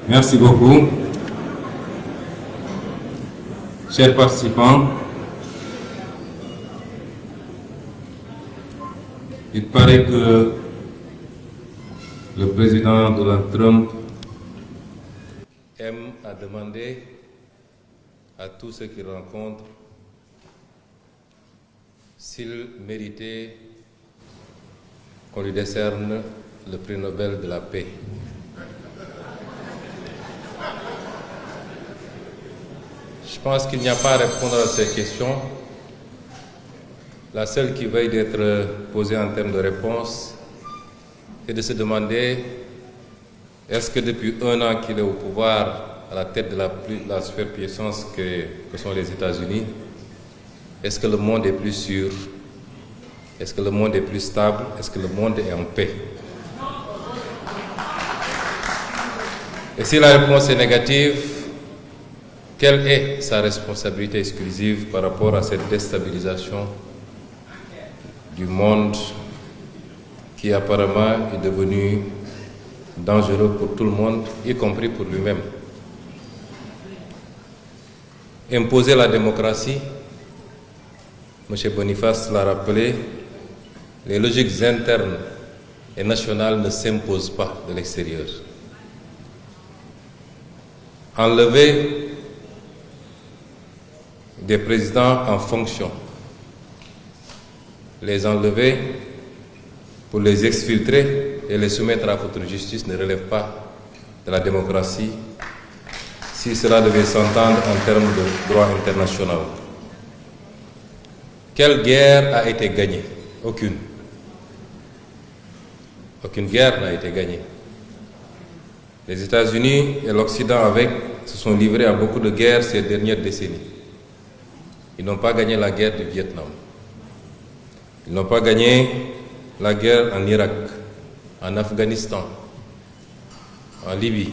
Merci beaucoup. Chers participants, il paraît que le président Donald Trump aime à demander à tous ceux qu'il rencontre s'il méritait qu'on lui décerne le prix Nobel de la paix. Je pense qu'il n'y a pas à répondre à ces questions. La seule qui veuille d'être posée en termes de réponse, c'est de se demander est-ce que depuis 1 an qu'il est au pouvoir, à la tête de la superpuissance que sont les États-Unis, est-ce que le monde est plus sûr? Est-ce que le monde est plus stable? Est-ce que le monde est en paix? Et si la réponse est négative, quelle est sa responsabilité exclusive par rapport à cette déstabilisation du monde qui apparemment est devenu dangereux pour tout le monde, y compris pour lui-même? Imposer la démocratie, M. Boniface l'a rappelé, les logiques internes et nationales ne s'imposent pas de l'extérieur. Enlever des présidents en fonction, les enlever pour les exfiltrer et les soumettre à votre justice ne relève pas de la démocratie si cela devait s'entendre en termes de droit international. Quelle guerre a été gagnée? Aucune. Aucune guerre n'a été gagnée. Les États-Unis et l'Occident se sont livrés à beaucoup de guerres ces dernières décennies. Ils n'ont pas gagné la guerre du Vietnam. Ils n'ont pas gagné la guerre en Irak, en Afghanistan, en Libye,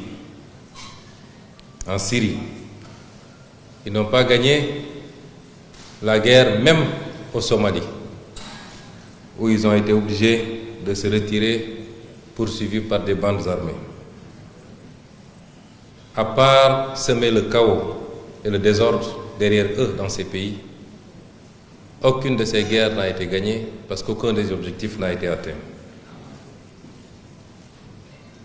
en Syrie. Ils n'ont pas gagné la guerre même au Somalie, où ils ont été obligés de se retirer, poursuivis par des bandes armées. À part semer le chaos et le désordre derrière eux dans ces pays, aucune de ces guerres n'a été gagnée parce qu'aucun des objectifs n'a été atteint.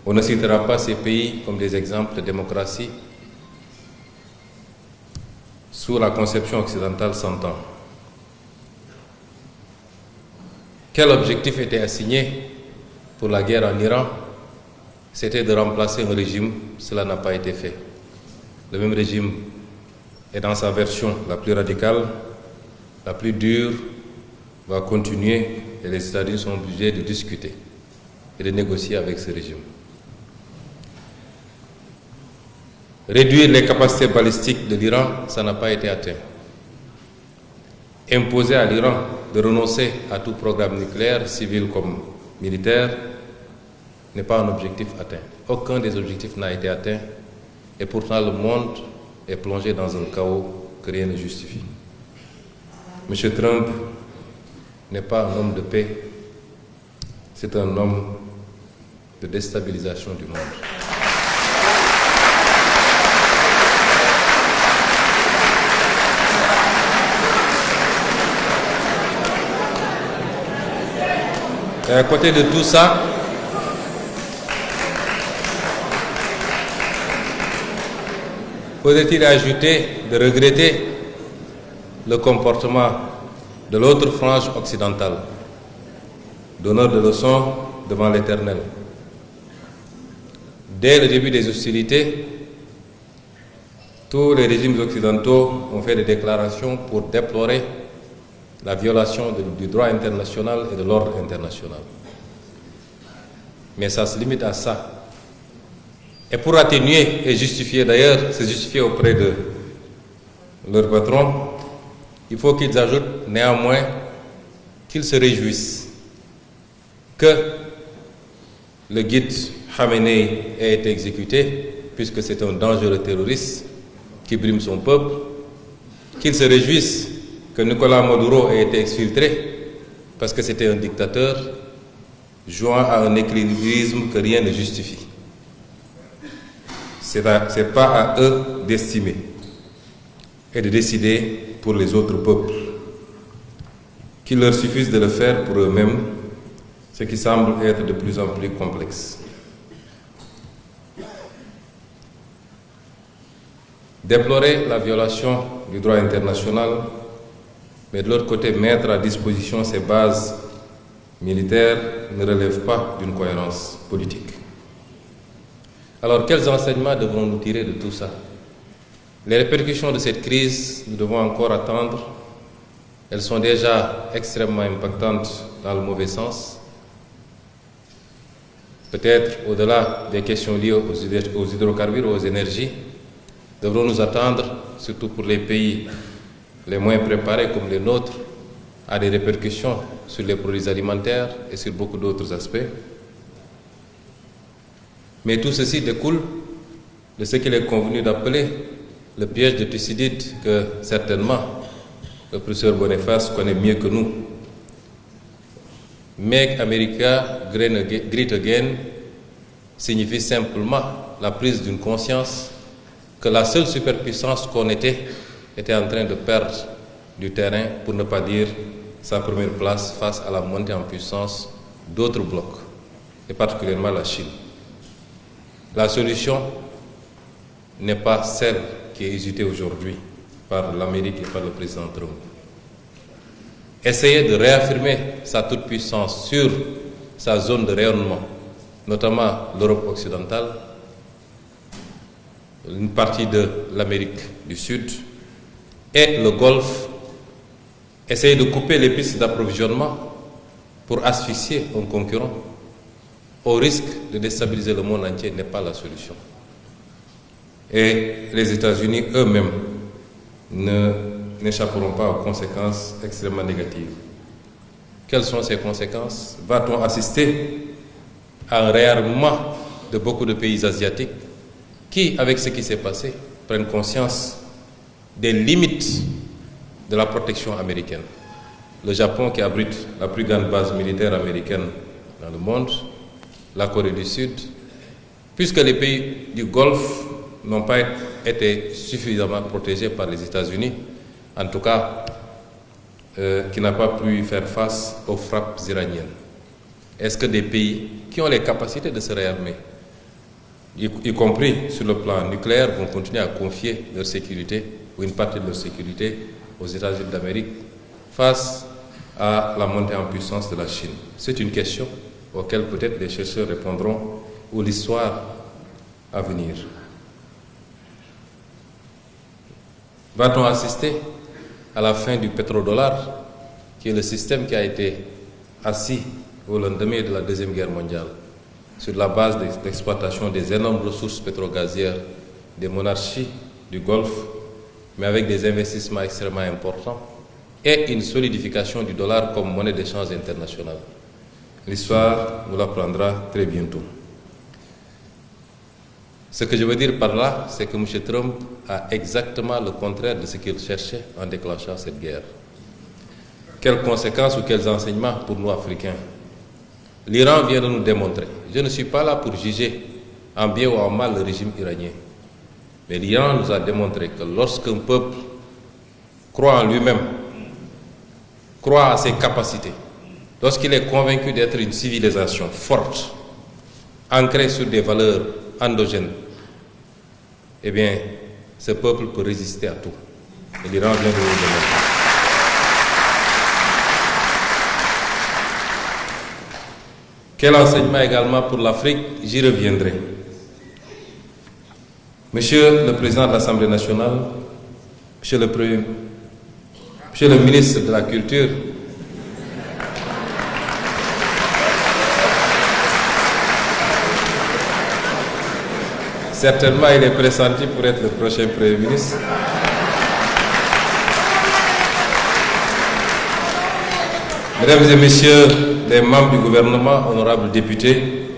On ne citera pas ces pays comme des exemples de démocratie sous la conception occidentale s'entend. Quel objectif était assigné pour la guerre en Iran? C'était de remplacer un régime. Cela n'a pas été fait. Le même régime est dans sa version la plus radicale, la plus dure, va continuer et les États-Unis sont obligés de discuter et de négocier avec ce régime. Réduire les capacités balistiques de l'Iran, ça n'a pas été atteint. Imposer à l'Iran de renoncer à tout programme nucléaire, civil comme militaire, n'est pas un objectif atteint. Aucun des objectifs n'a été atteint et pourtant le monde est plongé dans un chaos que rien ne justifie. M. Trump n'est pas un homme de paix, c'est un homme de déstabilisation du monde. Et à côté de tout ça, faudrait-il ajouter de regretter le comportement de l'autre frange occidentale, donneur de leçons devant l'Éternel. Dès le début des hostilités, tous les régimes occidentaux ont fait des déclarations pour déplorer la violation du droit international et de l'ordre international. Mais ça se limite à ça. Et pour atténuer et justifier, d'ailleurs, se justifier auprès de leur patron, il faut qu'ils ajoutent néanmoins qu'ils se réjouissent que le guide Khamenei ait été exécuté, puisque c'est un dangereux terroriste qui brime son peuple, qu'ils se réjouissent que Nicolás Maduro ait été exfiltré, parce que c'était un dictateur, jouant à un équilibrisme que rien ne justifie. c'est pas à eux d'estimer et de décider pour les autres peuples, qu'il leur suffise de le faire pour eux-mêmes, ce qui semble être de plus en plus complexe. Déplorer la violation du droit international, mais de l'autre côté mettre à disposition ces bases militaires ne relève pas d'une cohérence politique. Alors quels enseignements devrons-nous tirer de tout ça? Les répercussions de cette crise, nous devons encore attendre. Elles sont déjà extrêmement impactantes dans le mauvais sens. Peut-être au-delà des questions liées aux hydrocarbures, aux énergies, devrons-nous attendre, surtout pour les pays les moins préparés comme les nôtres, à des répercussions sur les produits alimentaires et sur beaucoup d'autres aspects. Mais tout ceci découle de ce qu'il est convenu d'appeler le piège de Thucydide, que certainement le professeur Boniface connaît mieux que nous. Make America Great Again signifie simplement la prise d'une conscience que la seule superpuissance qu'on était en train de perdre du terrain, pour ne pas dire sa première place face à la montée en puissance d'autres blocs, et particulièrement la Chine. La solution n'est pas celle qui est hésitée aujourd'hui par l'Amérique et par le président Trump. Essayer de réaffirmer sa toute-puissance sur sa zone de rayonnement, notamment l'Europe occidentale, une partie de l'Amérique du Sud et le Golfe, essayer de couper les pistes d'approvisionnement pour asphyxier un concurrent au risque de déstabiliser le monde entier n'est pas la solution. Et les États-Unis eux-mêmes n'échapperont pas aux conséquences extrêmement négatives. Quelles sont ces conséquences? Va-t-on assister à un réarmement de beaucoup de pays asiatiques qui, avec ce qui s'est passé, prennent conscience des limites de la protection américaine? Le Japon, qui abrite la plus grande base militaire américaine dans le monde, la Corée du Sud, puisque les pays du Golfe n'ont pas été suffisamment protégés par les États-Unis, en tout cas, qui n'a pas pu faire face aux frappes iraniennes. Est-ce que des pays qui ont les capacités de se réarmer, y compris sur le plan nucléaire, vont continuer à confier leur sécurité ou une partie de leur sécurité aux États-Unis d'Amérique face à la montée en puissance de la Chine? C'est une question auxquelles peut-être les chercheurs répondront, ou l'histoire à venir. Va-t-on assister à la fin du pétrodollar, qui est le système qui a été assis au lendemain de la Deuxième Guerre mondiale, sur la base d'exploitation des énormes ressources pétrogazières des monarchies du Golfe, mais avec des investissements extrêmement importants et une solidification du dollar comme monnaie d'échange internationale? L'histoire nous l'apprendra très bientôt. Ce que je veux dire par là, c'est que M. Trump a exactement le contraire de ce qu'il cherchait en déclenchant cette guerre. Quelles conséquences ou quels enseignements pour nous, Africains? L'Iran vient de nous démontrer. Je ne suis pas là pour juger en bien ou en mal le régime iranien. Mais l'Iran nous a démontré que lorsqu'un peuple croit en lui-même, croit à ses capacités, lorsqu'il est convaincu d'être une civilisation forte, ancrée sur des valeurs endogènes, eh bien, ce peuple peut résister à tout. Et l'Iran vient de nous le démontrer. Quel enseignement également pour l'Afrique? J'y reviendrai. Monsieur le Président de l'Assemblée nationale, Monsieur le ministre de la Culture, certainement il est pressenti pour être le prochain Premier ministre. Mesdames et Messieurs les membres du gouvernement, honorables députés,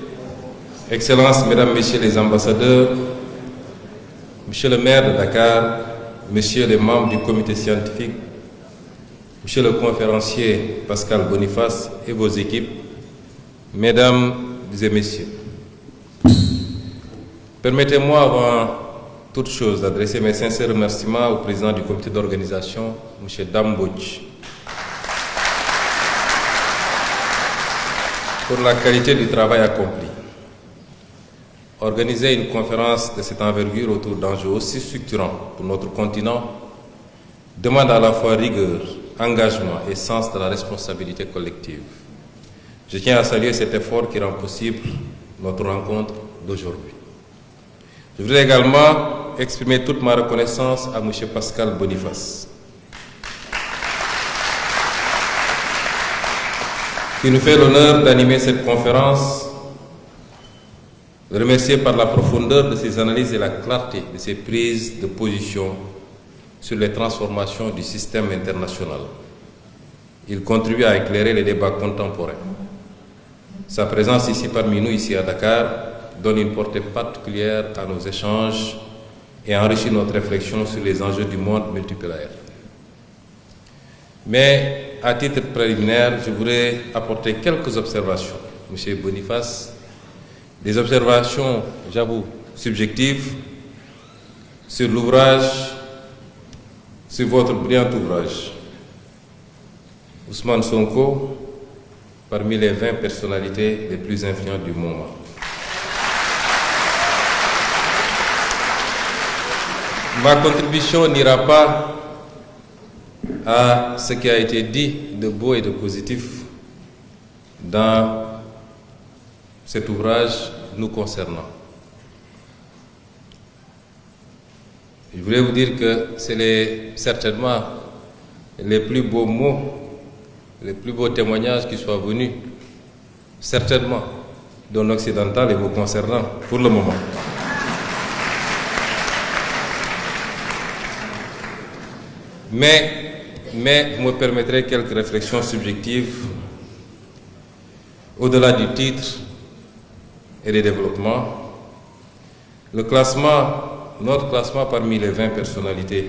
Excellences, Mesdames, Messieurs les ambassadeurs, Monsieur le maire de Dakar, Messieurs les membres du comité scientifique, Monsieur le conférencier Pascal Boniface et vos équipes, Mesdames et Messieurs, Permettez-moi avant toute chose d'adresser mes sincères remerciements au président du comité d'organisation, M. Dambodj, pour la qualité du travail accompli. Organiser une conférence de cette envergure autour d'enjeux aussi structurants pour notre continent demande à la fois rigueur, engagement et sens de la responsabilité collective. Je tiens à saluer cet effort qui rend possible notre rencontre d'aujourd'hui. Je voudrais également exprimer toute ma reconnaissance à M. Pascal Boniface, qui nous fait l'honneur d'animer cette conférence, le remercier par la profondeur de ses analyses et la clarté de ses prises de position sur les transformations du système international. Il contribue à éclairer les débats contemporains. Sa présence ici parmi nous, ici à Dakar, donne une portée particulière à nos échanges et enrichit notre réflexion sur les enjeux du monde multipolaire. Mais à titre préliminaire, je voudrais apporter quelques observations. Monsieur Boniface, des observations, j'avoue, subjectives sur l'ouvrage, sur votre brillant ouvrage. Ousmane Sonko, parmi les 20 personnalités les plus influentes du moment. Ma contribution n'ira pas à ce qui a été dit de beau et de positif dans cet ouvrage nous concernant. Je voulais vous dire que c'est certainement les plus beaux mots, les plus beaux témoignages qui soient venus, certainement, d'un occidental et vous concernant pour le moment. Mais vous me permettrez quelques réflexions subjectives au-delà du titre et des développements. Notre classement parmi les 20 personnalités,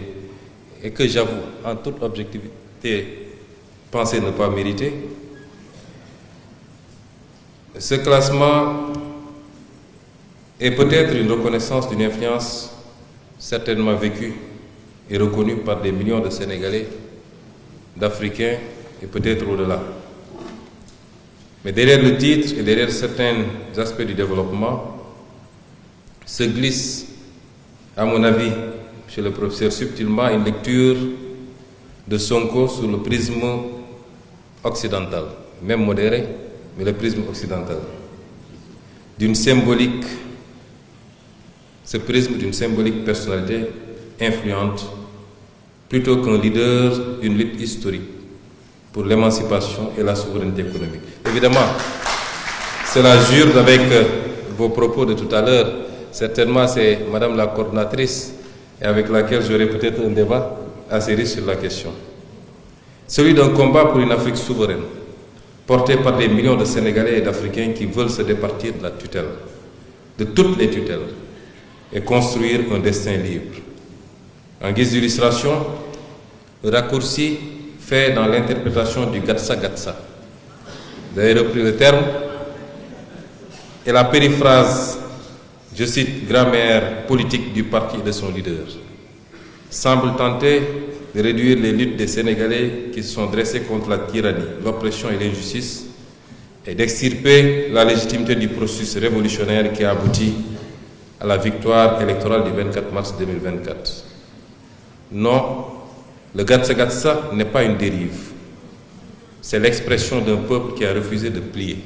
et que j'avoue, en toute objectivité, penser ne pas mériter, ce classement est peut-être une reconnaissance d'une influence certainement vécue et reconnue par des millions de Sénégalais, d'Africains et peut-être au-delà. Mais derrière le titre et derrière certains aspects du développement se glisse, à mon avis, chez le professeur, subtilement une lecture de Sonko sous le prisme occidental, même modéré, mais le prisme occidental, d'une symbolique, ce prisme d'une symbolique personnalité influente, plutôt qu'un leader d'une lutte historique pour l'émancipation et la souveraineté économique. Évidemment, cela jure avec vos propos de tout à l'heure. Certainement, c'est Madame la coordinatrice et avec laquelle j'aurai peut-être un débat assez riche sur la question. Celui d'un combat pour une Afrique souveraine, porté par des millions de Sénégalais et d'Africains qui veulent se départir de la tutelle, de toutes les tutelles, et construire un destin libre. En guise d'illustration, le raccourci fait dans l'interprétation du Gatsa-Gatsa. Vous avez repris le terme, et la périphrase, je cite, grammaire politique du parti et de son leader, semble tenter de réduire les luttes des Sénégalais qui se sont dressés contre la tyrannie, l'oppression et l'injustice, et d'extirper la légitimité du processus révolutionnaire qui a abouti à la victoire électorale du 24 mars 2024. Non, le Gatsa-Gatsa n'est pas une dérive. C'est l'expression d'un peuple qui a refusé de plier.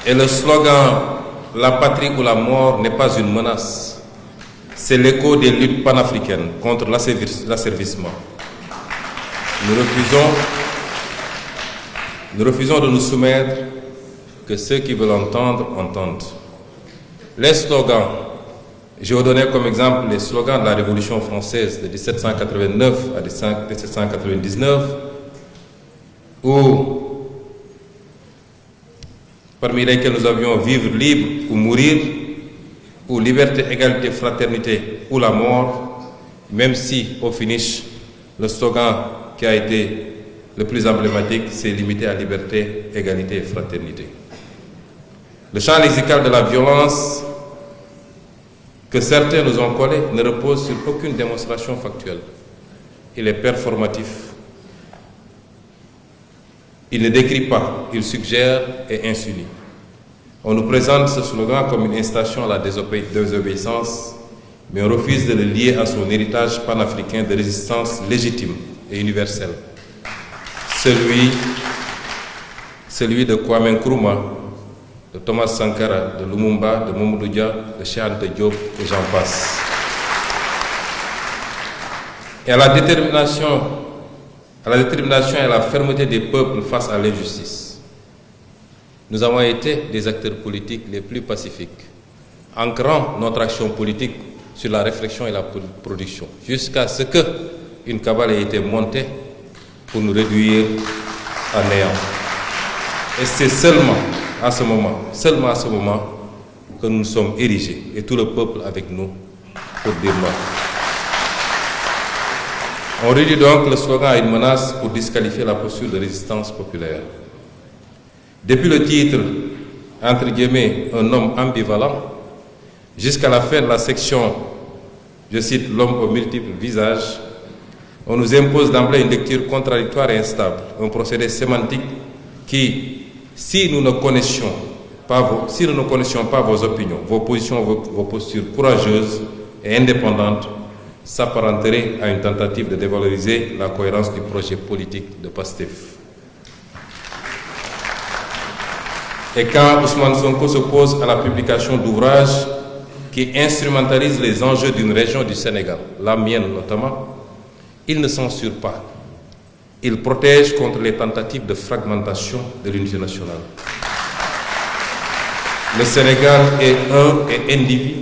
Et le slogan « La patrie ou la mort » n'est pas une menace. C'est l'écho des luttes panafricaines contre l'asservissement. Nous refusons de nous soumettre, que ceux qui veulent entendre, entendent. Les slogans, je vais vous donner comme exemple les slogans de la Révolution française de 1789 à 1799, où, parmi lesquels nous avions vivre libre ou mourir, ou liberté, égalité, fraternité ou la mort, même si au finish, le slogan qui a été le plus emblématique, c'est limité à liberté, égalité et fraternité. Le champ lexical de la violence que certains nous ont collé ne repose sur aucune démonstration factuelle. Il est performatif. Il ne décrit pas, il suggère et insinue. On nous présente ce slogan comme une incitation à la désobéissance, mais on refuse de le lier à son héritage panafricain de résistance légitime et universelle. Celui de Kwame Nkrumah, de Thomas Sankara, de Lumumba, de Mamadou Dia, de Cheikh Anta Diop, et j'en passe. Et à la détermination et à la fermeté des peuples face à l'injustice. Nous avons été des acteurs politiques les plus pacifiques, ancrant notre action politique sur la réflexion et la production, jusqu'à ce qu'une cabale ait été montée pour nous réduire à néant. Et c'est seulement à ce moment que nous nous sommes érigés, et tout le peuple avec nous, pour dire non. On réduit donc le slogan à une menace pour disqualifier la posture de résistance populaire. Depuis le titre, entre guillemets, un homme ambivalent, jusqu'à la fin de la section, je cite, l'homme aux multiples visages, on nous impose d'emblée une lecture contradictoire et instable, un procédé sémantique qui, si nous ne connaissions pas vos opinions, vos positions, vos postures courageuses et indépendantes, s'apparenterait à une tentative de dévaloriser la cohérence du projet politique de PASTEF. Et quand Ousmane Sonko s'oppose à la publication d'ouvrages qui instrumentalisent les enjeux d'une région du Sénégal, la mienne notamment, il ne censure pas. Il protège contre les tentatives de fragmentation de l'unité nationale. Le Sénégal est un et individu.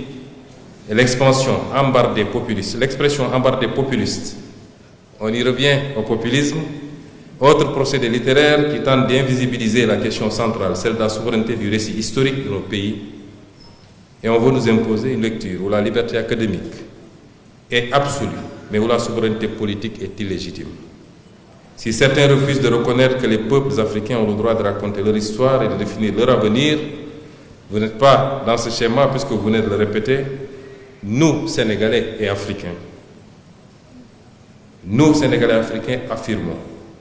Et l'expression embardée populiste, on y revient au populisme, autre procédé littéraire qui tente d'invisibiliser la question centrale, celle de la souveraineté du récit historique de nos pays. Et on veut nous imposer une lecture où la liberté académique est absolue, mais où la souveraineté politique est illégitime. Si certains refusent de reconnaître que les peuples africains ont le droit de raconter leur histoire et de définir leur avenir, vous n'êtes pas dans ce schéma puisque vous venez de le répéter. Nous, Sénégalais et Africains, affirmons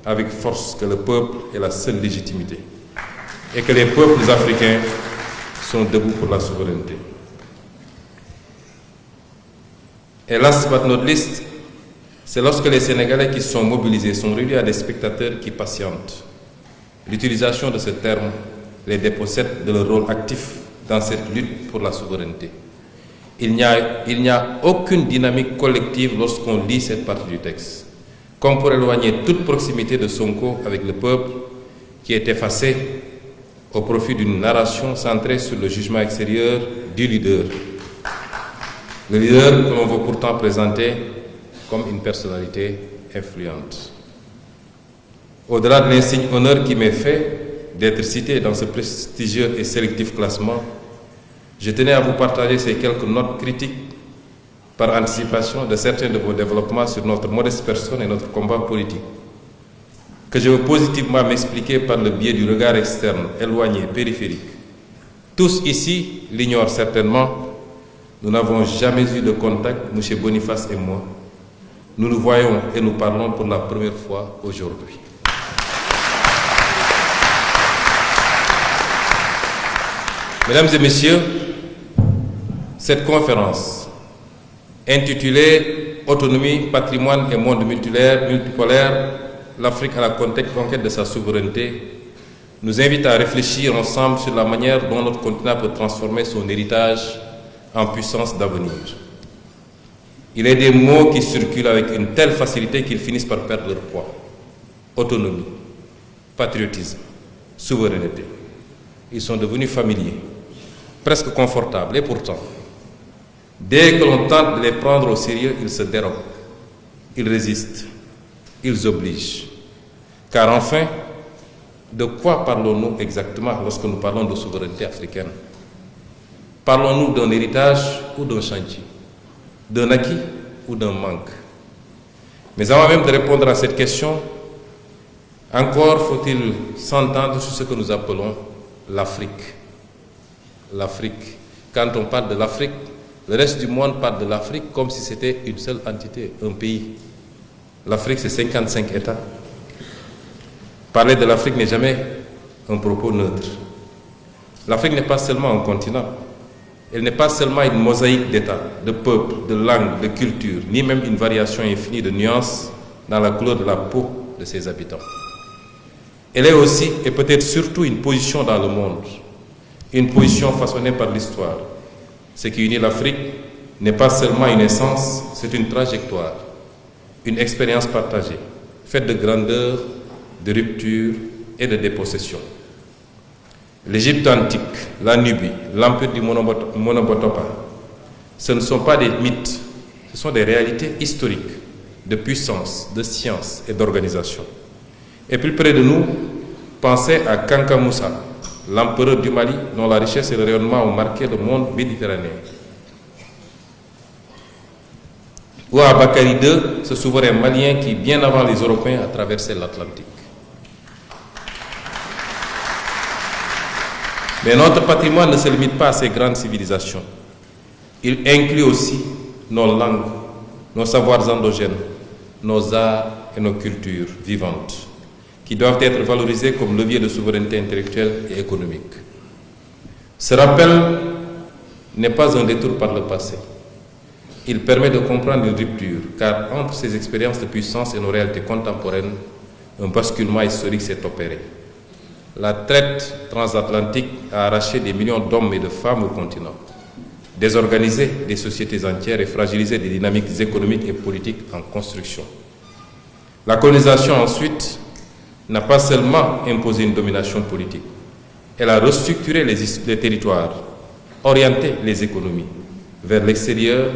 avec force que le peuple est la seule légitimité et que les peuples africains sont debout pour la souveraineté. Et last but not least, c'est lorsque les Sénégalais qui sont mobilisés sont réduits à des spectateurs qui patientent. L'utilisation de ce terme les dépossède de leur rôle actif dans cette lutte pour la souveraineté. Il n'y a aucune dynamique collective lorsqu'on lit cette partie du texte, comme pour éloigner toute proximité de Sonko avec le peuple qui est effacée au profit d'une narration centrée sur le jugement extérieur du leader. Le leader que l'on veut pourtant présenter comme une personnalité influente. Au-delà de l'insigne honneur qui m'est fait d'être cité dans ce prestigieux et sélectif classement, je tenais à vous partager ces quelques notes critiques par anticipation de certains de vos développements sur notre modeste personne et notre combat politique, que je veux positivement m'expliquer par le biais du regard externe, éloigné, périphérique. Tous ici l'ignorent certainement, nous n'avons jamais eu de contact, M. Boniface et moi. Nous nous voyons et nous parlons pour la première fois aujourd'hui. Mesdames et messieurs, cette conférence, intitulée « Autonomie, patrimoine et monde multipolaire, l'Afrique à la conquête de sa souveraineté », nous invite à réfléchir ensemble sur la manière dont notre continent peut transformer son héritage en puissance d'avenir. Il est des mots qui circulent avec une telle facilité qu'ils finissent par perdre leur poids. Autonomie, patriotisme, souveraineté. Ils sont devenus familiers, presque confortables, et pourtant, dès que l'on tente de les prendre au sérieux, ils se dérobent, ils résistent, ils obligent. Car enfin, de quoi parlons-nous exactement lorsque nous parlons de souveraineté africaine? Parlons-nous d'un héritage ou d'un chantier, d'un acquis ou d'un manque? Mais avant même de répondre à cette question, Encore faut-il s'entendre sur ce que nous appelons l'Afrique. L'Afrique. Quand on parle de l'Afrique, le reste du monde parle de l'Afrique comme si c'était une seule entité, un pays. L'Afrique, c'est 55 États. Parler de l'Afrique n'est jamais un propos neutre. L'Afrique n'est pas seulement un continent. Elle n'est pas seulement une mosaïque d'États, de peuples, de langues, de cultures, ni même une variation infinie de nuances dans la couleur de la peau de ses habitants. Elle est aussi, et peut-être surtout, une position dans le monde, une position façonnée par l'histoire. Ce qui unit l'Afrique n'est pas seulement une essence, c'est une trajectoire, une expérience partagée, faite de grandeur, de rupture et de dépossession. L'Égypte antique, la Nubie, l'empire du Monomotapa, ce ne sont pas des mythes, ce sont des réalités historiques de puissance, de science et d'organisation. Et plus près de nous, pensez à Kanka Moussa, l'empereur du Mali, dont la richesse et le rayonnement ont marqué le monde méditerranéen. Ou à Bakary II, ce souverain malien qui, bien avant les Européens, a traversé l'Atlantique. Mais notre patrimoine ne se limite pas à ces grandes civilisations. Il inclut aussi nos langues, nos savoirs endogènes, nos arts et nos cultures vivantes, qui doivent être valorisés comme levier de souveraineté intellectuelle et économique. Ce rappel n'est pas un détour par le passé. Il permet de comprendre une rupture, car entre ces expériences de puissance et nos réalités contemporaines, un basculement historique s'est opéré. La traite transatlantique a arraché des millions d'hommes et de femmes au continent, désorganisé des sociétés entières et fragilisé des dynamiques économiques et politiques en construction. La colonisation, ensuite, n'a pas seulement imposé une domination politique, elle a restructuré les territoires, orienté les économies vers l'extérieur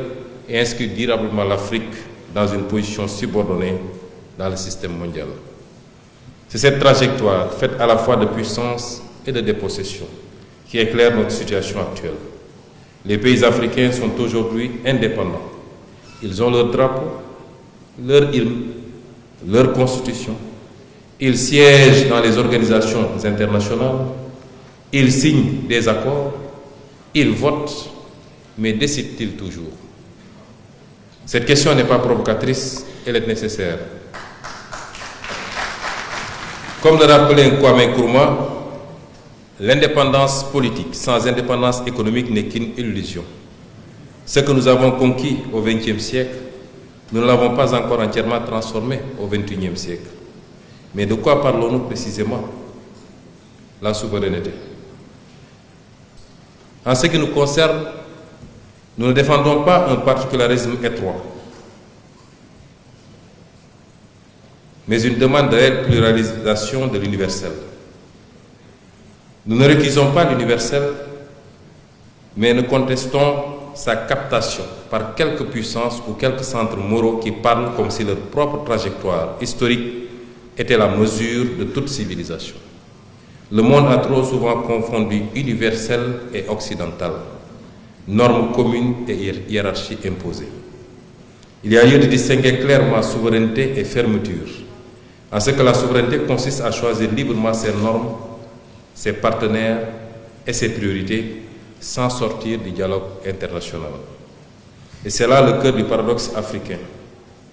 et inscrit durablement l'Afrique dans une position subordonnée dans le système mondial. C'est cette trajectoire, faite à la fois de puissance et de dépossession, qui éclaire notre situation actuelle. Les pays africains sont aujourd'hui indépendants. Ils ont leur drapeau, leur hymne, leur constitution. Ils siègent dans les organisations internationales. Ils signent des accords. Ils votent. Mais décident-ils toujours? Cette question n'est pas provocatrice, elle est nécessaire. Comme le rappelait Kwame Nkrumah, l'indépendance politique sans indépendance économique n'est qu'une illusion. Ce que nous avons conquis au XXe siècle, nous ne l'avons pas encore entièrement transformé au XXIe siècle. Mais de quoi parlons-nous précisément? La souveraineté. En ce qui nous concerne, nous ne défendons pas un particularisme étroit, mais une demande de réelle pluralisation de l'universel. Nous ne récusons pas l'universel, mais nous contestons sa captation par quelques puissances ou quelques centres moraux qui parlent comme si leur propre trajectoire historique était la mesure de toute civilisation. Le monde a trop souvent confondu universel et occidental, normes communes et hiérarchies imposées. Il y a lieu de distinguer clairement souveraineté et fermeture, en ce que la souveraineté consiste à choisir librement ses normes, ses partenaires et ses priorités sans sortir du dialogue international. Et c'est là le cœur du paradoxe africain,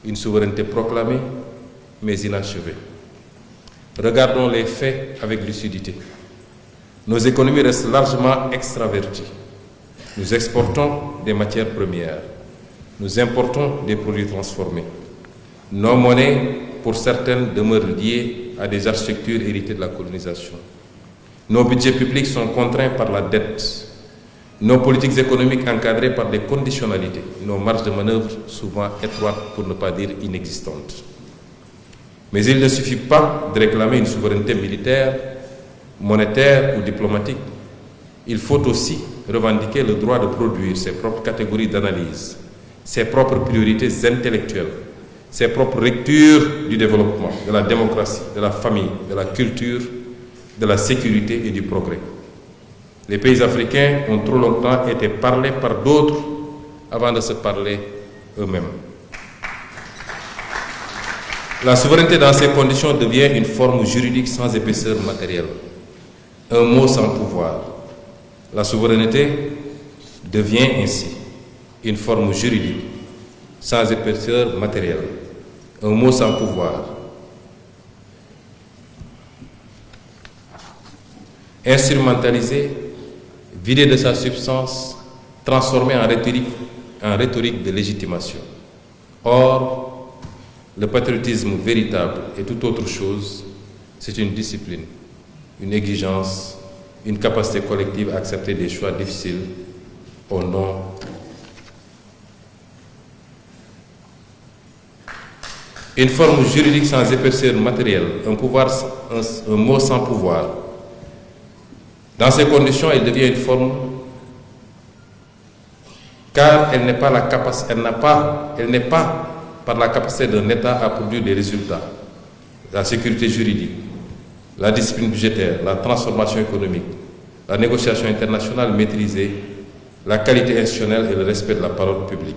une souveraineté proclamée mais inachevée. Regardons les faits avec lucidité. Nos économies restent largement extraverties. Nous exportons des matières premières. Nous importons des produits transformés. Nos monnaies, pour certaines, demeurent liées à des architectures héritées de la colonisation. Nos budgets publics sont contraints par la dette. Nos politiques économiques encadrées par des conditionnalités. Nos marges de manœuvre souvent étroites, pour ne pas dire inexistantes. Mais il ne suffit pas de réclamer une souveraineté militaire, monétaire ou diplomatique. Il faut aussi revendiquer le droit de produire ses propres catégories d'analyse, ses propres priorités intellectuelles, ses propres lectures du développement, de la démocratie, de la famille, de la culture, de la sécurité et du progrès. Les pays africains ont trop longtemps été parlés par d'autres avant de se parler eux-mêmes. La souveraineté dans ces conditions devient une forme juridique sans épaisseur matérielle, un mot sans pouvoir. La souveraineté devient ainsi une forme juridique sans épaisseur matérielle, un mot sans pouvoir. Instrumentalisé, vidé de sa substance, transformé en rhétorique de légitimation. Or, le patriotisme véritable est tout autre chose. C'est une discipline, une exigence, une capacité collective à accepter des choix difficiles au nom une forme juridique sans épaisseur matérielle, un mot sans pouvoir. Dans ces conditions, elle devient une forme car elle n'est pas par la capacité d'un État à produire des résultats, la sécurité juridique, la discipline budgétaire, la transformation économique, la négociation internationale maîtrisée, la qualité institutionnelle et le respect de la parole publique.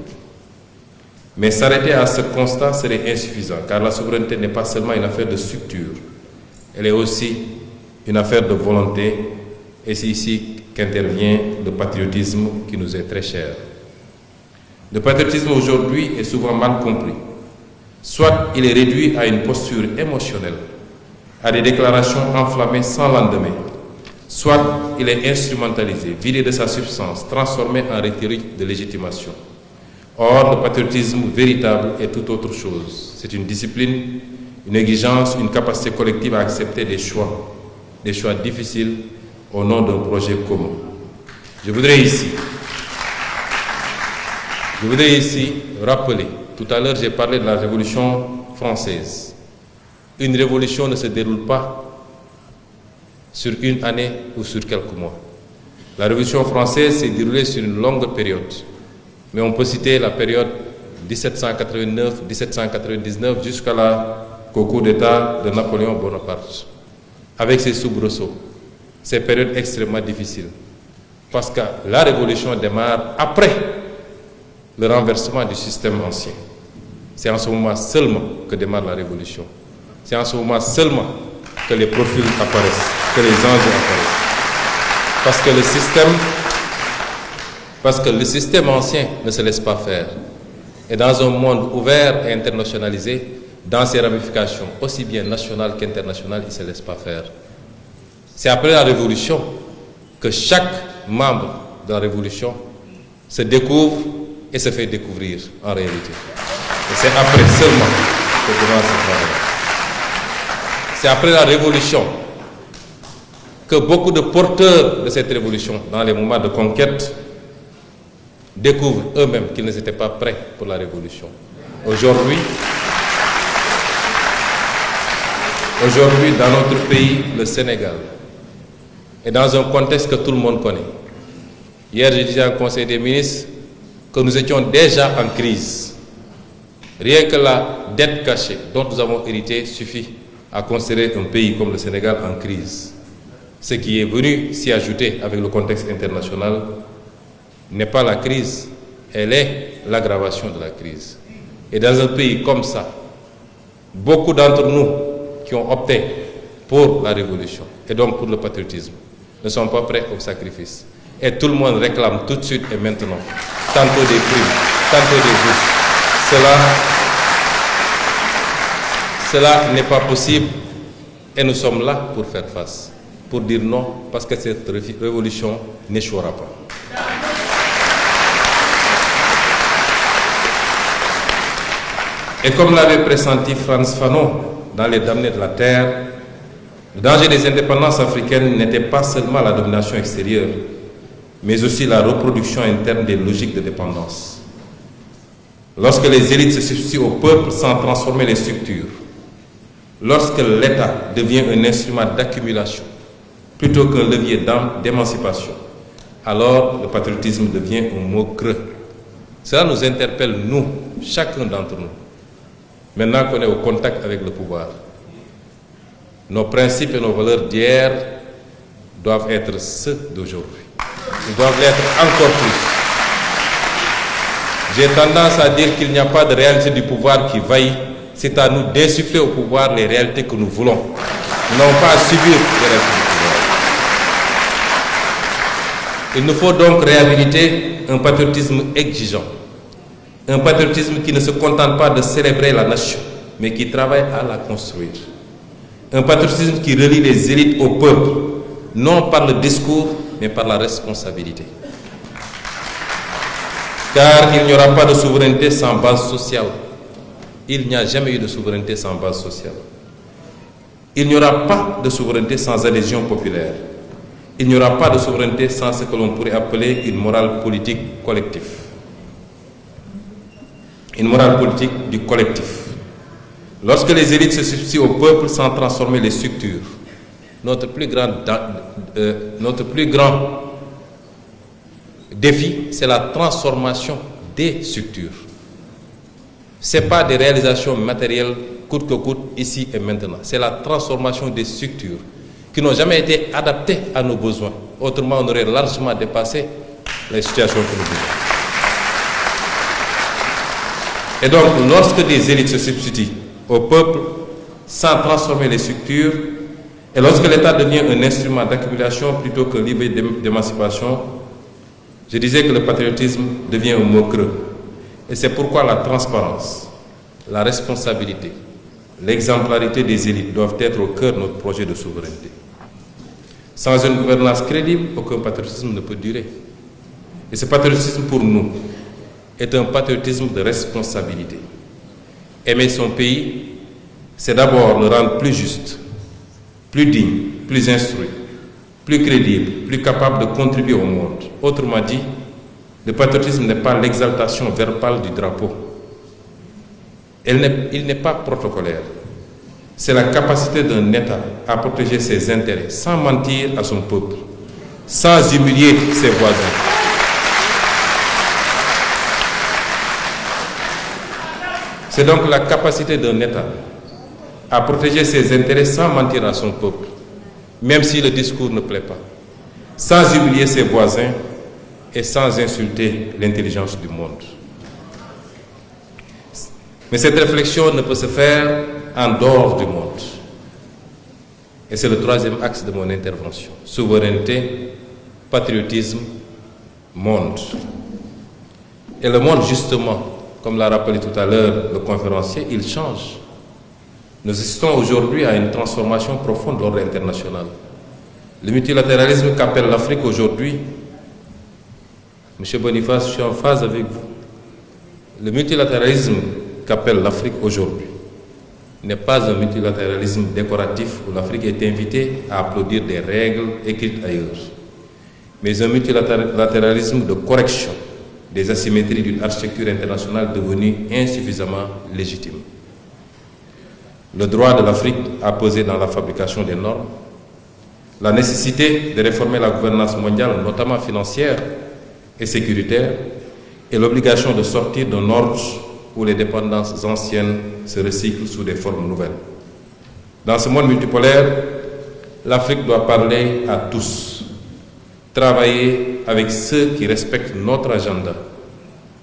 Mais s'arrêter à ce constat serait insuffisant, car la souveraineté n'est pas seulement une affaire de structure, elle est aussi une affaire de volonté, et c'est ici qu'intervient le patriotisme qui nous est très cher. Le patriotisme aujourd'hui est souvent mal compris. Soit il est réduit à une posture émotionnelle, à des déclarations enflammées sans lendemain, soit il est instrumentalisé, vidé de sa substance, transformé en rhétorique de légitimation. Or, le patriotisme véritable est tout autre chose. C'est une discipline, une exigence, une capacité collective à accepter des choix difficiles au nom d'un projet commun. Je voudrais ici rappeler, tout à l'heure j'ai parlé de la Révolution française. Une révolution ne se déroule pas sur une année ou sur quelques mois. La Révolution française s'est déroulée sur une longue période. Mais on peut citer la période 1789-1799 jusqu'au coup d'État de Napoléon Bonaparte, avec ses soubresauts, ces périodes extrêmement difficiles. Parce que la révolution démarre après le renversement du système ancien. C'est en ce moment seulement que démarre la révolution. C'est en ce moment seulement que les profils apparaissent, que les enjeux apparaissent. Parce que le système ancien ne se laisse pas faire. Et dans un monde ouvert et internationalisé, dans ses ramifications, aussi bien nationales qu'internationales, il ne se laisse pas faire. C'est après la Révolution que chaque membre de la Révolution se découvre et se fait découvrir en réalité. Et c'est après seulement que commence ce travail. C'est après la Révolution que beaucoup de porteurs de cette Révolution, dans les moments de conquête, découvrent eux-mêmes qu'ils n'étaient pas prêts pour la Révolution. Aujourd'hui, dans notre pays, le Sénégal, est dans un contexte que tout le monde connaît. Hier, je disais au Conseil des ministres que nous étions déjà en crise. Rien que la dette cachée dont nous avons hérité suffit à considérer un pays comme le Sénégal en crise. Ce qui est venu s'y ajouter avec le contexte international n'est pas la crise, elle est l'aggravation de la crise. Et dans un pays comme ça, beaucoup d'entre nous qui ont opté pour la révolution et donc pour le patriotisme ne sont pas prêts au sacrifice. Et tout le monde réclame tout de suite et maintenant, tantôt des primes, tantôt des bourses. Cela n'est pas possible et nous sommes là pour faire face, pour dire non, parce que cette révolution n'échouera pas. Et comme l'avait pressenti Frantz Fanon dans Les Damnés de la Terre, le danger des indépendances africaines n'était pas seulement la domination extérieure, mais aussi la reproduction interne des logiques de dépendance. Lorsque les élites se substituent au peuple sans transformer les structures, lorsque l'État devient un instrument d'accumulation plutôt qu'un levier d'émancipation, alors le patriotisme devient un mot creux. Cela nous interpelle, nous, chacun d'entre nous. Maintenant qu'on est au contact avec le pouvoir, nos principes et nos valeurs d'hier doivent être ceux d'aujourd'hui. Ils doivent l'être encore plus. J'ai tendance à dire qu'il n'y a pas de réalité du pouvoir qui vaille c'est à nous d'insuffler au pouvoir les réalités que nous voulons. Nous n'avons pas à subir les réalités du pouvoir. Il nous faut donc réhabiliter un patriotisme exigeant. Un patriotisme qui ne se contente pas de célébrer la nation, mais qui travaille à la construire. Un patriotisme qui relie les élites au peuple, non par le discours, mais par la responsabilité. Car il n'y aura pas de souveraineté sans base sociale. Il n'y a jamais eu de souveraineté sans base sociale. Il n'y aura pas de souveraineté sans adhésion populaire. Il n'y aura pas de souveraineté sans ce que l'on pourrait appeler une morale politique collective. Une morale politique du collectif. Lorsque les élites se substituent au peuple sans transformer les structures, notre plus grand défi, c'est la transformation des structures. Ce n'est pas des réalisations matérielles coûte que coûte ici et maintenant. C'est la transformation des structures qui n'ont jamais été adaptées à nos besoins. Autrement, on aurait largement dépassé les situations que nous vivons. Et donc, lorsque des élites se substituent au peuple sans transformer les structures, et lorsque l'État devient un instrument d'accumulation plutôt que libre d'émancipation, je disais que le patriotisme devient un mot creux. Et c'est pourquoi la transparence, la responsabilité, l'exemplarité des élites doivent être au cœur de notre projet de souveraineté. Sans une gouvernance crédible, aucun patriotisme ne peut durer. Et ce patriotisme pour nous est un patriotisme de responsabilité. Aimer son pays, c'est d'abord le rendre plus juste, plus digne, plus instruit, plus crédible, plus capable de contribuer au monde. Autrement dit, le patriotisme n'est pas l'exaltation verbale du drapeau. Il n'est pas protocolaire. C'est la capacité d'un État à protéger ses intérêts sans mentir à son peuple, sans humilier ses voisins. C'est donc la capacité d'un État à protéger ses intérêts sans mentir à son peuple, même si le discours ne plaît pas, sans humilier ses voisins et sans insulter l'intelligence du monde. Mais cette réflexion ne peut se faire en dehors du monde. Et c'est le troisième axe de mon intervention. Souveraineté, patriotisme, monde. Et le monde, justement, comme l'a rappelé tout à l'heure le conférencier, il change. Nous assistons aujourd'hui à une transformation profonde de l'ordre international. Le multilatéralisme qu'appelle l'Afrique aujourd'hui, M. Boniface, je suis en phase avec vous. Le multilatéralisme qu'appelle l'Afrique aujourd'hui n'est pas un multilatéralisme décoratif où l'Afrique est invitée à applaudir des règles écrites ailleurs, mais un multilatéralisme de correction des asymétries d'une architecture internationale devenue insuffisamment légitime. Le droit de l'Afrique a pesé dans la fabrication des normes, la nécessité de réformer la gouvernance mondiale, notamment financière et sécuritaire, et l'obligation de sortir d'un ordre où les dépendances anciennes se recyclent sous des formes nouvelles. Dans ce monde multipolaire, l'Afrique doit parler à tous, travailler avec ceux qui respectent notre agenda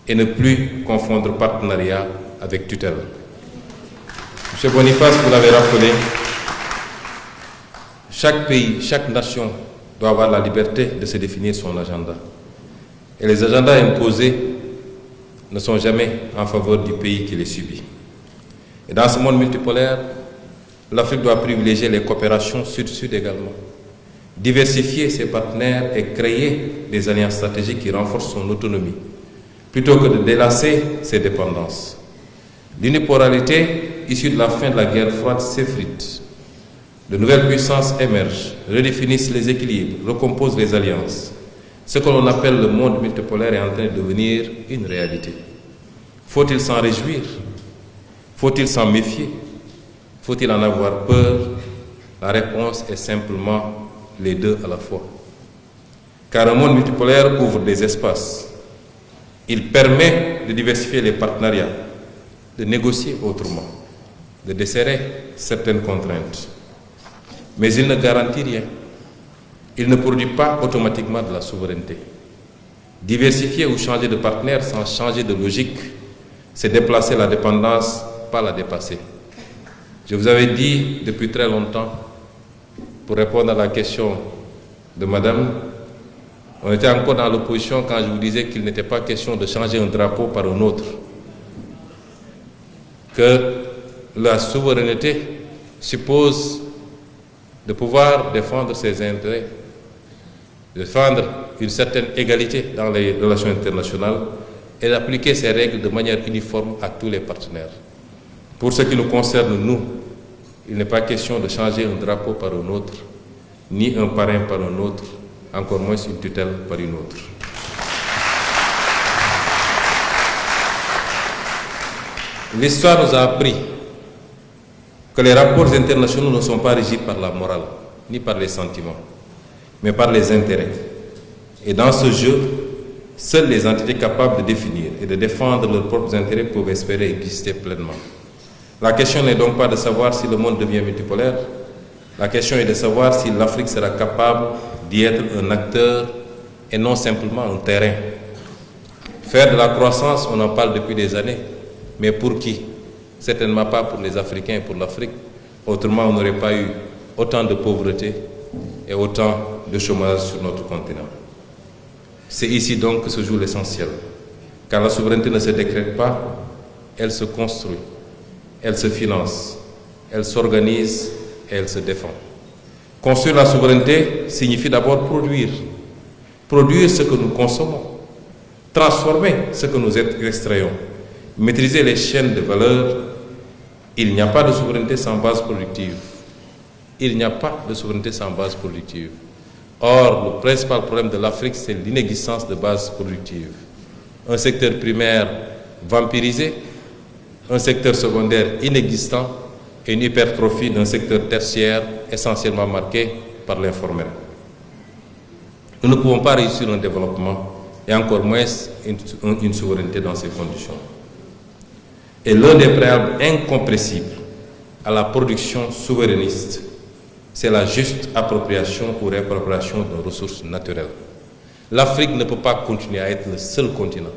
et ne plus confondre partenariat avec tutelle. M. Boniface, vous l'avez rappelé, chaque pays, chaque nation doit avoir la liberté de se définir son agenda. Et les agendas imposés ne sont jamais en faveur du pays qui les subit. Et dans ce monde multipolaire, l'Afrique doit privilégier les coopérations sud-sud également, diversifier ses partenaires et créer des alliances stratégiques qui renforcent son autonomie, plutôt que de délasser ses dépendances. L'unipolarité issue de la fin de la guerre froide s'effrite. De nouvelles puissances émergent, redéfinissent les équilibres, recomposent les alliances. Ce que l'on appelle le monde multipolaire est en train de devenir une réalité. Faut-il s'en réjouir? Faut-il s'en méfier? Faut-il en avoir peur? La réponse est simplement les deux à la fois. Car un monde multipolaire ouvre des espaces. Il permet de diversifier les partenariats, de négocier autrement, de desserrer certaines contraintes. Mais il ne garantit rien. Il ne produit pas automatiquement de la souveraineté. Diversifier ou changer de partenaire sans changer de logique, c'est déplacer la dépendance pas la dépasser. Je vous avais dit depuis très longtemps, pour répondre à la question de Madame, on était encore dans l'opposition quand je vous disais qu'il n'était pas question de changer un drapeau par un autre. Que la souveraineté suppose de pouvoir défendre ses intérêts, défendre une certaine égalité dans les relations internationales et d'appliquer ces règles de manière uniforme à tous les partenaires. Pour ce qui nous concerne, nous, il n'est pas question de changer un drapeau par un autre, ni un parrain par un autre, encore moins une tutelle par une autre. L'histoire nous a appris que les rapports internationaux ne sont pas régis par la morale, ni par les sentiments, mais par les intérêts. Et dans ce jeu, seules les entités capables de définir et de défendre leurs propres intérêts peuvent espérer exister pleinement. La question n'est donc pas de savoir si le monde devient multipolaire, la question est de savoir si l'Afrique sera capable d'y être un acteur et non simplement un terrain. Faire de la croissance, on en parle depuis des années, mais pour qui? Certainement pas pour les Africains et pour l'Afrique. Autrement, on n'aurait pas eu autant de pauvreté et autant de chômage sur notre continent. C'est ici donc que se joue l'essentiel. Car la souveraineté ne se décrète pas, elle se construit, elle se finance, elle s'organise et elle se défend. Construire la souveraineté signifie d'abord produire. Produire ce que nous consommons, transformer ce que nous extrayons, maîtriser les chaînes de valeur. Il n'y a pas de souveraineté sans base productive. Il n'y a pas de souveraineté sans base productive. Or, le principal problème de l'Afrique, c'est l'inexistence de base productive. Un secteur primaire vampirisé, un secteur secondaire inexistant et une hypertrophie d'un secteur tertiaire essentiellement marqué par l'informel. Nous ne pouvons pas réussir un développement et encore moins une souveraineté dans ces conditions. Et l'un des préalables incompressibles à la production souverainiste, c'est la juste appropriation ou réappropriation de ressources naturelles. L'Afrique ne peut pas continuer à être le seul continent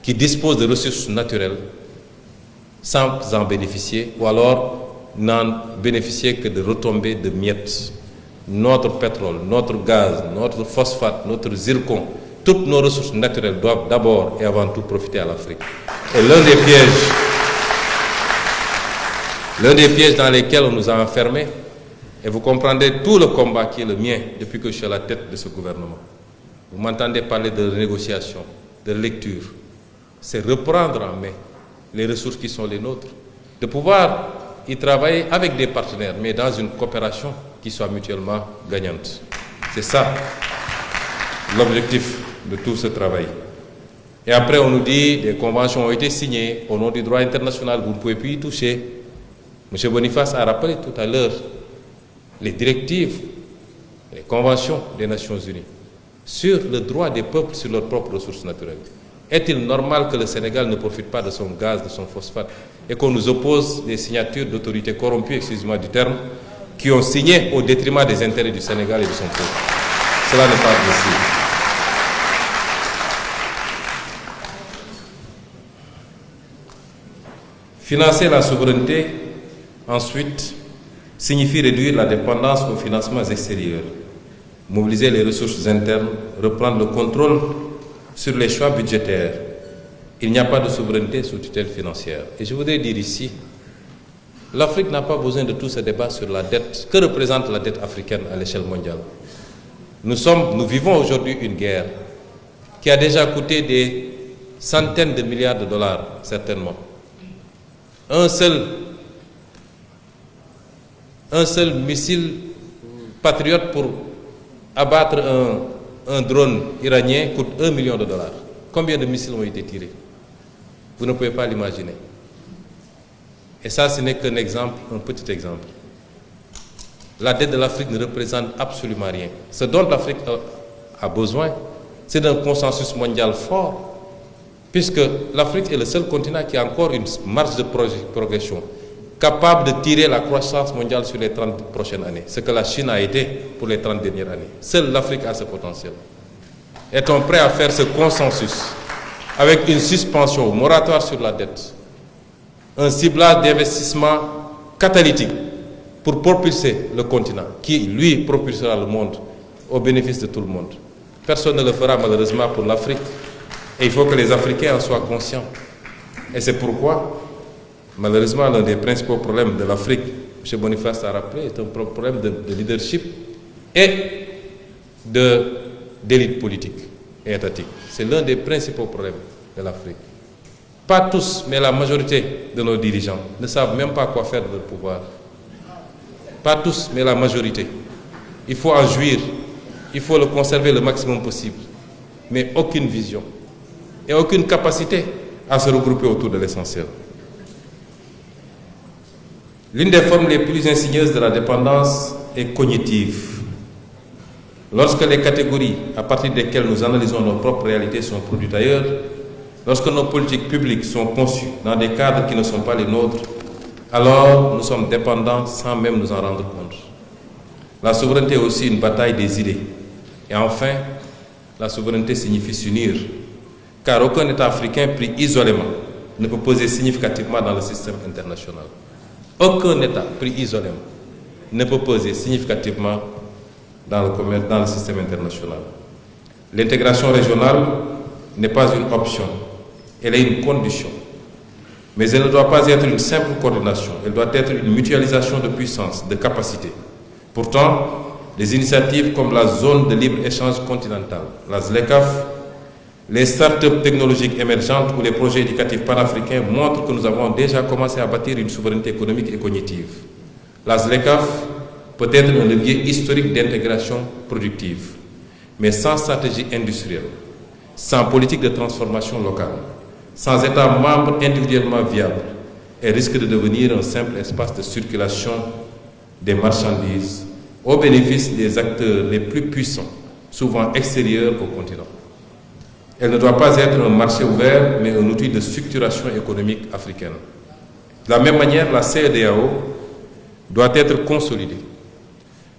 qui dispose de ressources naturelles sans en bénéficier, ou alors n'en bénéficier que de retombées de miettes. Notre pétrole, notre gaz, notre phosphate, notre zircon, toutes nos ressources naturelles doivent d'abord et avant tout profiter à l'Afrique. Et l'un des pièges dans lesquels on nous a enfermés, et vous comprendrez tout le combat qui est le mien depuis que je suis à la tête de ce gouvernement. Vous m'entendez parler de négociation, de lecture. C'est reprendre en main les ressources qui sont les nôtres, de pouvoir y travailler avec des partenaires, mais dans une coopération qui soit mutuellement gagnante. C'est ça l'objectif de tout ce travail. Et après, on nous dit des conventions ont été signées au nom du droit international, vous ne pouvez plus y toucher. M. Boniface a rappelé tout à l'heure les directives, les conventions des Nations Unies sur le droit des peuples sur leurs propres ressources naturelles. Est-il normal que le Sénégal ne profite pas de son gaz, de son phosphate, et qu'on nous oppose des signatures d'autorités corrompues, excusez-moi du terme, qui ont signé au détriment des intérêts du Sénégal et de son peuple? Cela n'est pas possible. Financer la souveraineté, ensuite, signifie réduire la dépendance aux financements extérieurs, mobiliser les ressources internes, reprendre le contrôle sur les choix budgétaires. Il n'y a pas de souveraineté sous tutelle financière. Et je voudrais dire ici, l'Afrique n'a pas besoin de tout ce débat sur la dette. Que représente la dette africaine à l'échelle mondiale? Nous vivons aujourd'hui une guerre qui a déjà coûté des centaines de milliards de dollars, certainement. Un seul missile patriote pour abattre un drone iranien coûte 1 million de dollars. Combien de missiles ont été tirés? Vous ne pouvez pas l'imaginer. Et ça, ce n'est qu'un exemple, un petit exemple. La dette de l'Afrique ne représente absolument rien. Ce dont l'Afrique a besoin, c'est d'un consensus mondial fort, puisque l'Afrique est le seul continent qui a encore une marge de progression, capable de tirer la croissance mondiale sur les 30 prochaines années, ce que la Chine a été pour les 30 dernières années. Seule l'Afrique a ce potentiel. Est-on prêt à faire ce consensus avec une suspension moratoire sur la dette un ciblage d'investissement catalytique pour propulser le continent, qui, lui, propulsera le monde au bénéfice de tout le monde. Personne ne le fera malheureusement pour l'Afrique. Et il faut que les Africains en soient conscients. Et c'est pourquoi, malheureusement, l'un des principaux problèmes de l'Afrique, M. Boniface a rappelé, est un problème de leadership et d'élite politique et étatique. C'est l'un des principaux problèmes de l'Afrique. Pas tous, mais la majorité de nos dirigeants ne savent même pas quoi faire de leur pouvoir. Pas tous, mais la majorité. Il faut en jouir, il faut le conserver le maximum possible, mais aucune vision et aucune capacité à se regrouper autour de l'essentiel. L'une des formes les plus insidieuses de la dépendance est cognitive. Lorsque les catégories à partir desquelles nous analysons nos propres réalités sont produites ailleurs, lorsque nos politiques publiques sont conçues dans des cadres qui ne sont pas les nôtres, alors nous sommes dépendants sans même nous en rendre compte. La souveraineté est aussi une bataille des idées. Et enfin, la souveraineté signifie s'unir, car aucun État africain pris isolément ne peut peser significativement dans le système international. Aucun État pris isolément ne peut peser significativement dans le système international. L'intégration régionale n'est pas une option, elle est une condition. Mais elle ne doit pas être une simple coordination, elle doit être une mutualisation de puissance, de capacité. Pourtant, les initiatives comme la zone de libre-échange continentale, la ZLECAf, les start-up technologiques émergentes ou les projets éducatifs panafricains montrent que nous avons déjà commencé à bâtir une souveraineté économique et cognitive. La ZLECAf peut être un levier historique d'intégration productive, mais sans stratégie industrielle, sans politique de transformation locale, sans États membres individuellement viables, elle risque de devenir un simple espace de circulation des marchandises au bénéfice des acteurs les plus puissants, souvent extérieurs au continent. Elle ne doit pas être un marché ouvert, mais un outil de structuration économique africaine. De la même manière, la CEDEAO doit être consolidée.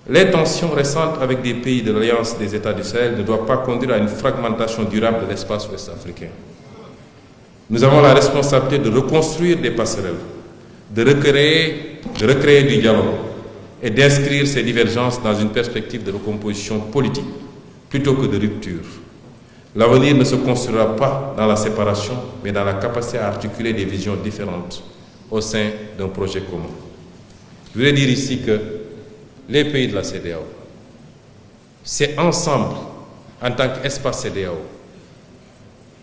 Les tensions récentes avec des pays de l'Alliance des États du Sahel ne doivent pas conduire à une fragmentation durable de l'espace ouest-africain. Nous avons la responsabilité de reconstruire des passerelles, de recréer du dialogue et d'inscrire ces divergences dans une perspective de recomposition politique plutôt que de rupture. L'avenir ne se construira pas dans la séparation, mais dans la capacité à articuler des visions différentes au sein d'un projet commun. Je voudrais dire ici que les pays de la CEDEAO, c'est ensemble, en tant qu'espace CEDEAO.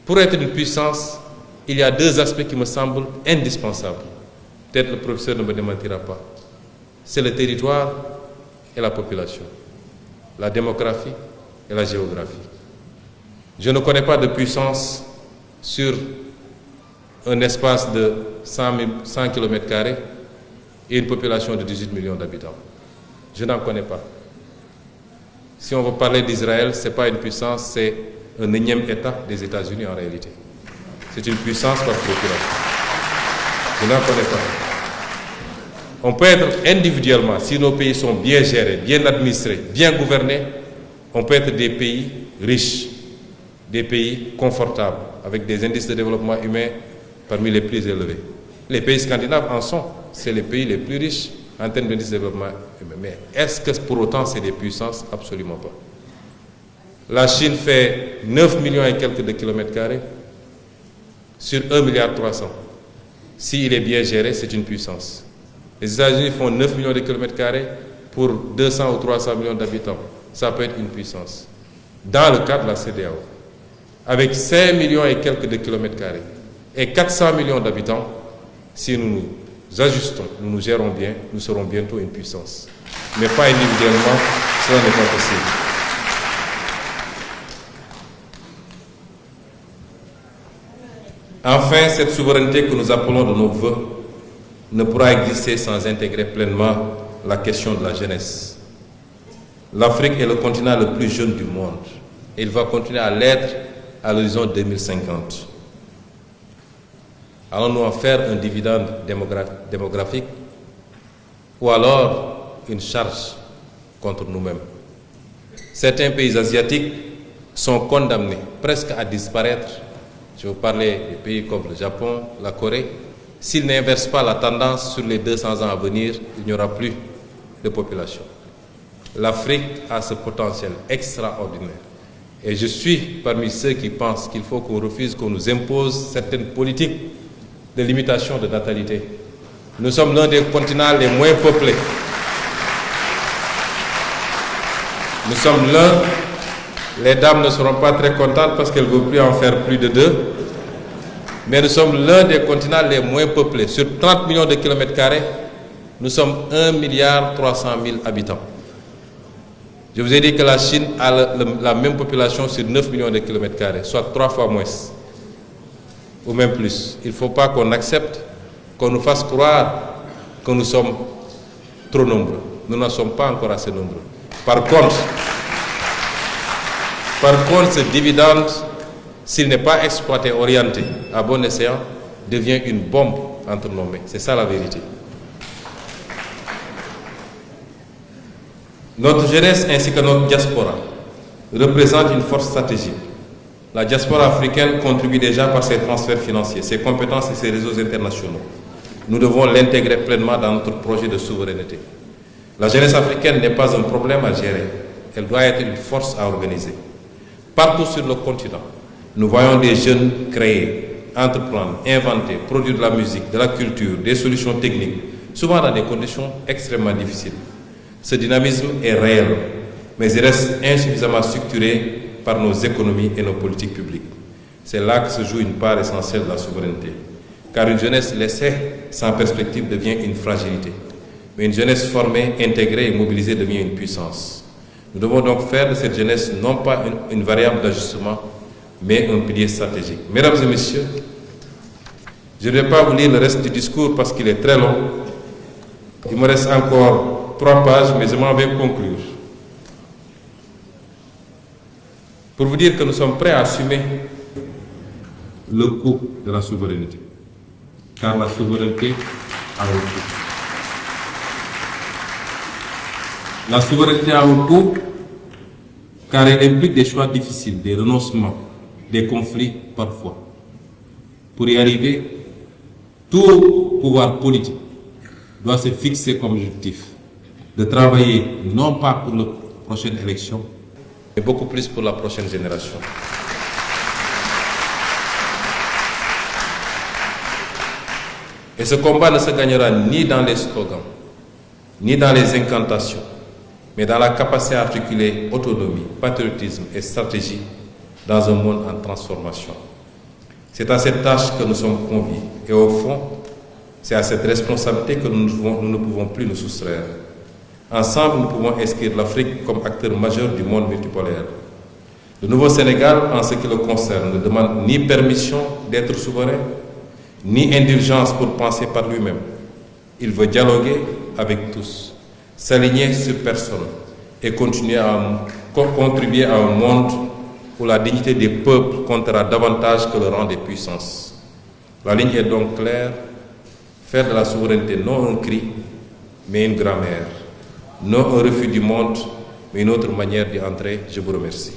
Pour être une puissance, il y a deux aspects qui me semblent indispensables. Peut-être le professeur ne me démentira pas. C'est le territoire et la population, la démographie et la géographie. Je ne connais pas de puissance sur un espace de 100 km² et une population de 18 millions d'habitants. Je n'en connais pas. Si on veut parler d'Israël, ce n'est pas une puissance, c'est un énième État des États-Unis en réalité. C'est une puissance par procuration. Je n'en connais pas. On peut être individuellement, si nos pays sont bien gérés, bien administrés, bien gouvernés, on peut être des pays riches, des pays confortables, avec des indices de développement humain parmi les plus élevés. Les pays scandinaves en sont, c'est les pays les plus riches en termes d'indice de développement humain. Mais est-ce que pour autant c'est des puissances? Absolument pas. La Chine fait 9 millions et quelques de kilomètres carrés sur 1,3 milliard. S'il est bien géré, c'est une puissance. Les États-Unis font 9 millions de kilomètres carrés pour 200 ou 300 millions d'habitants. Ça peut être une puissance. Dans le cadre de la CEDEAO, avec 5 millions et quelques de kilomètres carrés et 400 millions d'habitants, si nous nous ajustons, nous nous gérons bien, nous serons bientôt une puissance. Mais pas individuellement, cela n'est pas possible. Enfin, cette souveraineté que nous appelons de nos vœux ne pourra exister sans intégrer pleinement la question de la jeunesse. L'Afrique est le continent le plus jeune du monde et il va continuer à l'être à l'horizon 2050. Allons-nous en faire un dividende démographique ou alors une charge contre nous-mêmes? Certains pays asiatiques sont condamnés presque à disparaître. Je vous parlais des pays comme le Japon, la Corée, s'il n'inverse pas la tendance sur les 200 ans à venir, il n'y aura plus de population. L'Afrique a ce potentiel extraordinaire. Et je suis parmi ceux qui pensent qu'il faut qu'on refuse qu'on nous impose certaines politiques de limitation de natalité. Nous sommes l'un des continents les moins peuplés. Nous sommes l'un, les dames ne seront pas très contentes parce qu'elles ne veulent plus en faire plus de 2, mais nous sommes l'un des continents les moins peuplés. Sur 30 millions de kilomètres carrés, nous sommes 1,3 milliard habitants. Je vous ai dit que la Chine a la même population sur 9 millions de kilomètres carrés, soit 3 fois moins, ou même plus. Il ne faut pas qu'on accepte qu'on nous fasse croire que nous sommes trop nombreux. Nous n'en sommes pas encore assez nombreux. Par contre, ce dividende, s'il n'est pas exploité, orienté à bon escient, devient une bombe entre nos mains. C'est ça la vérité. Notre jeunesse ainsi que notre diaspora représentent une force stratégique. La diaspora africaine contribue déjà par ses transferts financiers, ses compétences et ses réseaux internationaux. Nous devons l'intégrer pleinement dans notre projet de souveraineté. La jeunesse africaine n'est pas un problème à gérer, elle doit être une force à organiser. Partout sur le continent, nous voyons des jeunes créer, entreprendre, inventer, produire de la musique, de la culture, des solutions techniques, souvent dans des conditions extrêmement difficiles. Ce dynamisme est réel, mais il reste insuffisamment structuré par nos économies et nos politiques publiques. C'est là que se joue une part essentielle de la souveraineté. Car une jeunesse laissée sans perspective devient une fragilité. Mais une jeunesse formée, intégrée et mobilisée devient une puissance. Nous devons donc faire de cette jeunesse non pas une variable d'ajustement, mais un pilier stratégique. Mesdames et messieurs, je ne vais pas vous lire le reste du discours parce qu'il est très long. Il me reste encore 3 pages, mais je m'en vais conclure. Pour vous dire que nous sommes prêts à assumer le coût de la souveraineté. Car la souveraineté a un coût. La souveraineté a un coût car elle implique des choix difficiles, des renoncements, des conflits parfois. Pour y arriver, tout pouvoir politique doit se fixer comme objectif de travailler non pas pour la prochaine élection, mais beaucoup plus pour la prochaine génération. Et ce combat ne se gagnera ni dans les slogans, ni dans les incantations, mais dans la capacité à articuler autonomie, patriotisme et stratégie dans un monde en transformation. C'est à cette tâche que nous sommes conviés. Et au fond, c'est à cette responsabilité que nous ne pouvons plus nous soustraire. Ensemble, nous pouvons inscrire l'Afrique comme acteur majeur du monde multipolaire. Le nouveau Sénégal, en ce qui le concerne, ne demande ni permission d'être souverain, ni indulgence pour penser par lui-même. Il veut dialoguer avec tous, s'aligner sur personne et continuer à contribuer à un monde où la dignité des peuples comptera davantage que le rang des puissances. La ligne est donc claire, faire de la souveraineté non un cri, mais une grammaire, non un refus du monde, mais une autre manière d'y entrer. Je vous remercie.